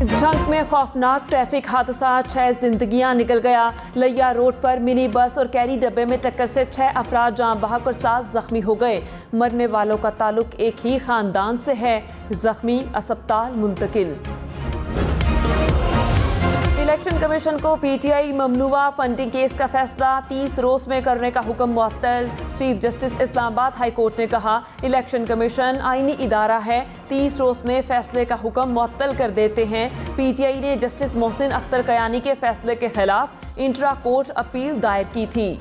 झंग में खौफनाक ट्रैफिक हादसा, 6 जिंदगियां निकल गया। लिया रोड पर मिनी बस और कैरी डब्बे में टक्कर से 6 अफराद जान बहक और 7 जख्मी हो गए। मरने वालों का ताल्लुक एक ही खानदान से है। जख्मी अस्पताल मुंतकिल। इलेक्शन कमीशन को पीटीआई ममनुआ फंडिंग केस का फैसला 30 रोज में करने का हुक्म मुअत्तल। Chief justice Islamabad high court ने कहा, इलेक्शन कमीशन आईनी इदारा है, 30 रोज में फैसले का हुक्म मुअत्तल कर देते हैं। पीटीआई ने जस्टिस मोहसिन अख्तर कयानी के फैसले के खिलाफ इंट्रा कोर्ट अपील दायर की थी।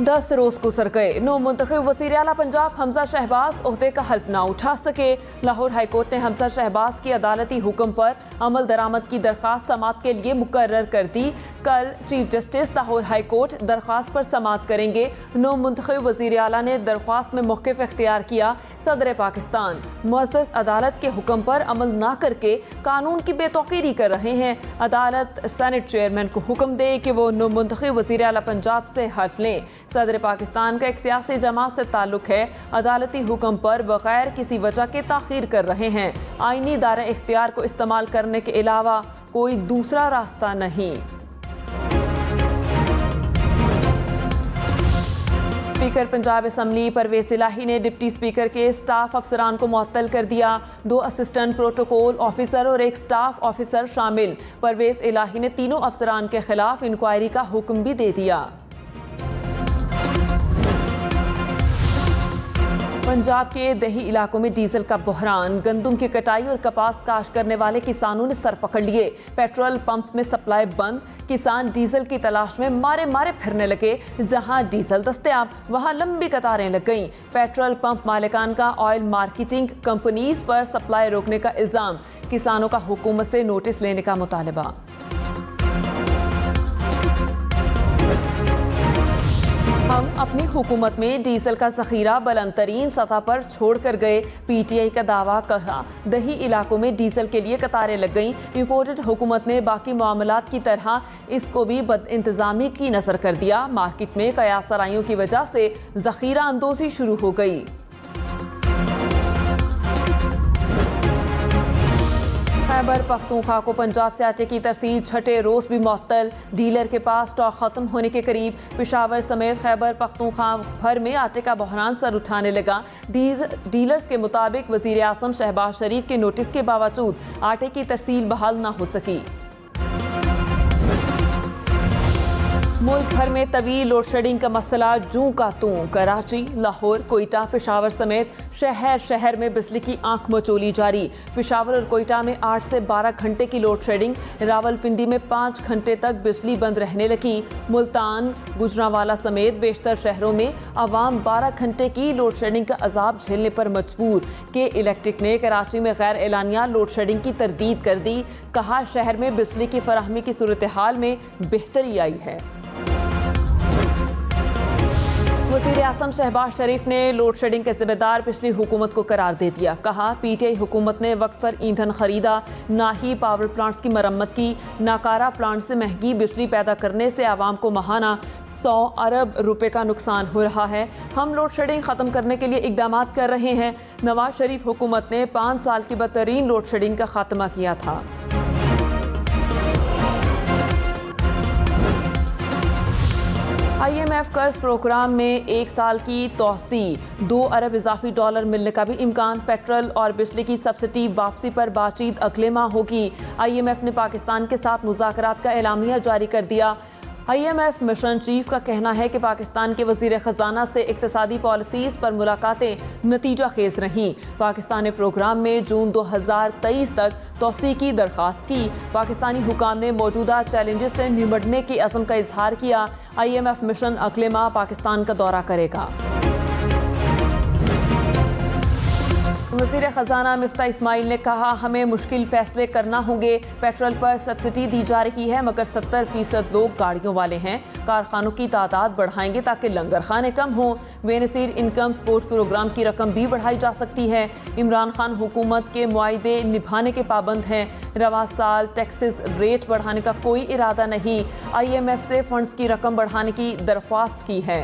10 रोज गुजर गए, नो मुंतखब वज़ीर आला पंजाब हमजा शहबाज ओहदे का हल्फ ना उठा सके। लाहौर हाई कोर्ट ने हमजा शहबाज की अदालती हुक्म पर अमल दरामद की दरख्वास्त समाअत के लिए मुकर्रर कर दी। कल chief justice Lahore high court दरख्वास्त पर समाअत करेंगे। नो मुंतखब वज़ीर आला ने दरख्वास्त में मौक़िफ़ इख्तियार किया। सदर पाकिस्तान मुअज़्ज़ज़ अदालत के हुक्म पर अमल ना करके कानून की बेतौकीरी कर रहे हैं। अदालत सेनेट चेयरमैन को हुक्म दे कि वो नो मुंतखब वज़ीर आला पंजाब से हल्फ लें। सदर पाकिस्तान का एक सियासी जमात से ताल्लुक है, अदालती हुक्म पर बगैर किसी वजह के ताख़ीर कर रहे हैं। आईनी दायरा इख्तियार को इस्तेमाल करने के अलावा कोई दूसरा रास्ता नहीं। स्पीकर पंजाब असम्बली परवेज़ इलाही ने डिप्टी स्पीकर के स्टाफ अफसरान को मुअत्तल कर दिया। 2 असिस्टेंट प्रोटोकॉल ऑफिसर और 1 स्टाफ ऑफिसर शामिल। परवेज़ इलाही ने तीनों अफसरान के खिलाफ इंक्वायरी का हुक्म भी दे दिया। पंजाब के दही इलाकों में डीजल का बहरान, गंदम की कटाई और कपास काश्त करने वाले किसानों ने सर पकड़ लिए। पेट्रोल पंप्स में सप्लाई बंद, किसान डीजल की तलाश में मारे मारे फिरने लगे। जहां डीजल दस्तयाब वहां लंबी कतारें लग गईं। पेट्रोल पंप मालिकान का ऑयल मार्केटिंग कंपनीज पर सप्लाई रोकने का इल्जाम, किसानों का हुकूमत से नोटिस लेने का मुतालबा। हम अपनी हुकूमत में डीजल का ज़ख़ीरा बुलंद तरीन सतह पर छोड़ कर गए, पीटीआई का दावा। कहा, दही इलाकों में डीजल के लिए कतारें लग गईं। इंपोर्टेड हुकूमत ने बाकी मामलात की तरह इसको भी बद इंतज़ामी की नज़र कर दिया। मार्केट में कयासराइयों की वजह से ज़ख़ीरा अंदोज़ी शुरू हो गई। खैबर पख्तूनख्वा को पंजाब से आटे की तरसील 6ठे रोज भी मुअत्तल। डीलर के पास स्टॉक खत्म होने के करीब। पेशावर समेत खैबर पख्तूनख्वा भर में आटे का बहरान सर उठाने लगा। डीलर्स के मुताबिक वज़ीर आज़म शहबाज शरीफ के नोटिस के बावजूद आटे की तरसील बहाल न हो सकी। मुल्क भर में तवील लोड शेडिंग का मसला जूं का तूं। कराची, लाहौर, कोयटा, पेशावर समेत शहर शहर में बिजली की आंख मचोली जारी। पेशावर और कोयटा में 8 से 12 घंटे की लोड शेडिंग। रावलपिंडी में 5 घंटे तक बिजली बंद रहने लगी। मुल्तान, गुजरांवाला समेत बेशतर शहरों में आवाम 12 घंटे की लोड शेडिंग का अजाब झेलने पर मजबूर। के इलेक्ट्रिक ने कराची में गैर एलानिया लोड शेडिंग की तरदीद कर दी। कहा, शहर में बिजली की फराहमी की सूरत हाल में बेहतरी आई है। वज़ीर आज़म शहबाज शरीफ ने लोड शेडिंग के जिम्मेदार पिछली हुकूमत को करार दे दिया। कहा, पीटीआई हुकूमत ने वक्त पर ईंधन खरीदा, ना ही पावर प्लांट्स की मरम्मत की। नाकारा प्लांट से महंगी बिजली पैदा करने से आवाम को माहाना 100 अरब रुपए का नुकसान हो रहा है। हम लोड शेडिंग ख़त्म करने के लिए इकदाम कर रहे हैं। नवाज शरीफ हुकूमत ने 5 साल की बदतरीन लोड शेडिंग का खात्मा किया था। IMF कर्ज प्रोग्राम में 1 साल की तोसी, 2 अरब इजाफी डॉलर मिलने का भी इम्कान। पेट्रोल और बिजली की सब्सिडी वापसी पर बातचीत अगले माह होगी। IMF ने पाकिस्तान के साथ मुज़ाकरात का एलामिया जारी कर दिया। IMF मिशन चीफ का कहना है कि पाकिस्तान के वज़ीर ख़जाना से इक़्तिसादी पॉलिसीज़ पर मुलाकातें नतीजा खेज रहीं। पाकिस्तान ने प्रोग्राम में जून 2023 तक तोसी की दरख्वास्त की। पाकिस्तानी हुकाम ने मौजूदा चैलेंजेस से निपटने के अज़्म का इजहार किया। IMF मिशन अगले माह पाकिस्तान का दौरा करेगा। वज़ीर ख़जाना मिफ्ता इस्माइल ने कहा, हमें मुश्किल फैसले करना होंगे। पेट्रोल पर सब्सिडी दी जा रही है मगर 70% लोग गाड़ियों वाले हैं। कारखानों की तादाद बढ़ाएंगे ताकि लंगर खाने कम हों। बेनज़ीर इनकम सपोर्ट प्रोग्राम की रकम भी बढ़ाई जा सकती है। इमरान खान हुकूमत के मुआहदे निभाने के पाबंद हैं। रवा साल टैक्सेस रेट बढ़ाने का कोई इरादा नहीं। IMF से फंड्स की रकम बढ़ाने की दरख्वास्त की है।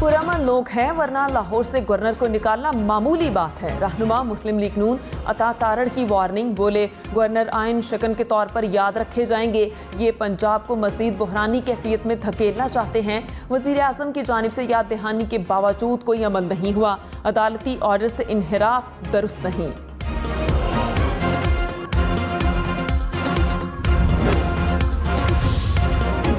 पुरअमन लोग हैं, वरना लाहौर से गवर्नर को निकालना मामूली बात है। रहनुमा मुस्लिम लीग नून अता तारड़ की वार्निंग, बोले गवर्नर आइन शिकन के तौर पर याद रखे जाएंगे। ये पंजाब को मजीद बहरानी कैफियत में धकेलना चाहते हैं। वज़ीर आज़म की जानिब से याद दहानी के बावजूद कोई अमल नहीं हुआ। अदालती ऑर्डर से इन्हिराफ दुरुस्त नहीं।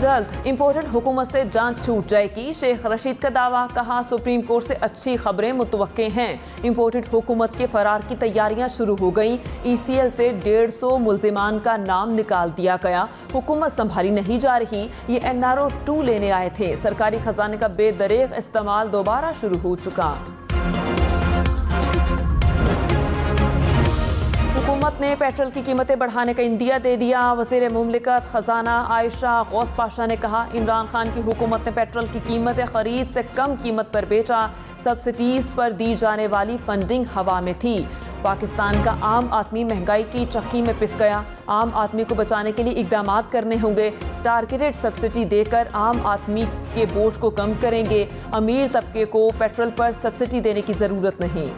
जल्द इम्पोर्टेड हुकूमत से जांच छूट जाएगी। शेख रशीद का दावा, कहा सुप्रीम कोर्ट से अच्छी खबरें मुतवक्के हैं। इम्पोर्टेड हुकूमत के फरार की तैयारियां शुरू हो गई। ECL से 150 मुल्जिमान का नाम निकाल दिया गया। हुकूमत संभाली नहीं जा रही। ये NRO 2 लेने आए थे। सरकारी खजाने का बेदरेग इस्तेमाल दोबारा शुरू हो चुका। हुकूमत ने पेट्रोल की कीमतें बढ़ाने का इंदिया दे दिया। वज़ीर मुमलिकत खजाना आयशा गौस पाशा ने कहा, इमरान खान की हुकूमत ने पेट्रोल की कीमतें खरीद से कम कीमत पर बेचा। सब्सिडीज पर दी जाने वाली फंडिंग हवा में थी। पाकिस्तान का आम आदमी महंगाई की चक्की में पिस गया। आम आदमी को बचाने के लिए इकदाम करने होंगे। टारगेटेड सब्सिडी देकर आम आदमी के बोझ को कम करेंगे। अमीर तबके को पेट्रोल पर सब्सिडी देने की ज़रूरत नहीं।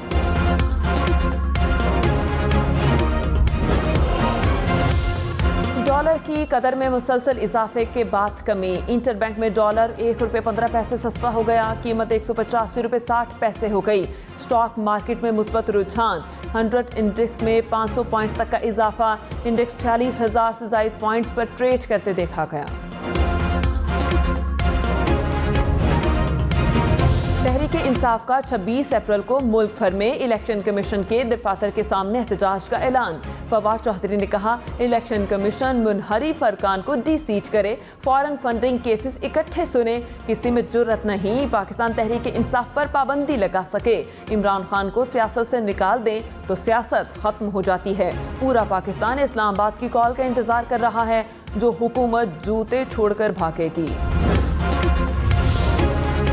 डॉलर की कदर में मुसलसल इजाफे के बाद कमी। इंटरबैंक में डॉलर ₹1.15 सस्ता हो गया। कीमत ₹185.60 हो गई। स्टॉक मार्केट में मुस्बत रुझान। 100 इंडेक्स में 500 पॉइंट्स तक का इजाफा। इंडेक्स 46,000 से ज़ायद पॉइंट्स पर ट्रेड करते देखा गया। तहरीक इंसाफ का 26 अप्रैल को मुल्क भर में इलेक्शन कमीशन के दरफातर के सामने एहतजाज का ऐलान। फवाद चौधरी ने कहा, इलेक्शन कमीशन मुनहरिफ अरकान को डी-सीट करे, फौरन फंडिंग केसेस इकट्ठे सुने। किसी में जुर्रत नहीं पाकिस्तान तहरीक इंसाफ पर पाबंदी लगा सके। इमरान खान को सियासत से निकाल दें तो सियासत खत्म हो जाती है। पूरा पाकिस्तान इस्लामाबाद की कॉल का इंतजार कर रहा है, जो हुकूमत जूते छोड़कर भागेगी।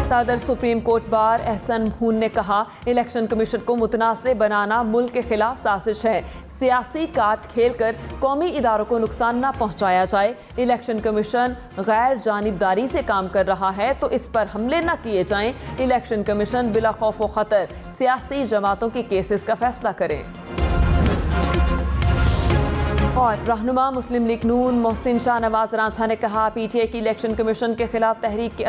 सदर सुप्रीम कोर्ट बार एहसन खून ने कहा, इलेक्शन कमीशन को मुतनाज़ बनाना मुल्क के खिलाफ साजिश है। सियासी काट खेलकर कौमी इदारों को नुकसान न पहुंचाया जाए। इलेक्शन कमीशन गैर जानिबदारी से काम कर रहा है तो इस पर हमले न किए जाएं। इलेक्शन कमीशन बिला खौफ व खतर सियासी जमातों के केसेस का फैसला करे। और रहनुमा मुस्लिम लीग नून मोहसिन शाह नवाज रांझा ने कहा, PTI की इलेक्शन कमीशन के खिलाफ तहरीक के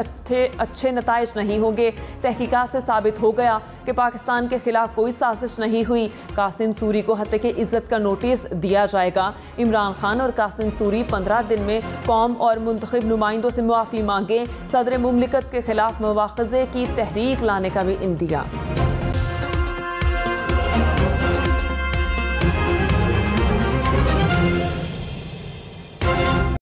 अच्छे नताइज नहीं होंगे। तहकीकात से साबित हो गया कि पाकिस्तान के खिलाफ कोई साजिश नहीं हुई। कासिम सूरी को हत्या की इज्जत का नोटिस दिया जाएगा। इमरान खान और कासिम सूरी 15 दिन में कौम और मुंतखब नुमाइंदों से मुआफ़ी मांगे। सदर मुमलिकत के खिलाफ मुआख़ज़े की तहरीक लाने का भी इंदिया।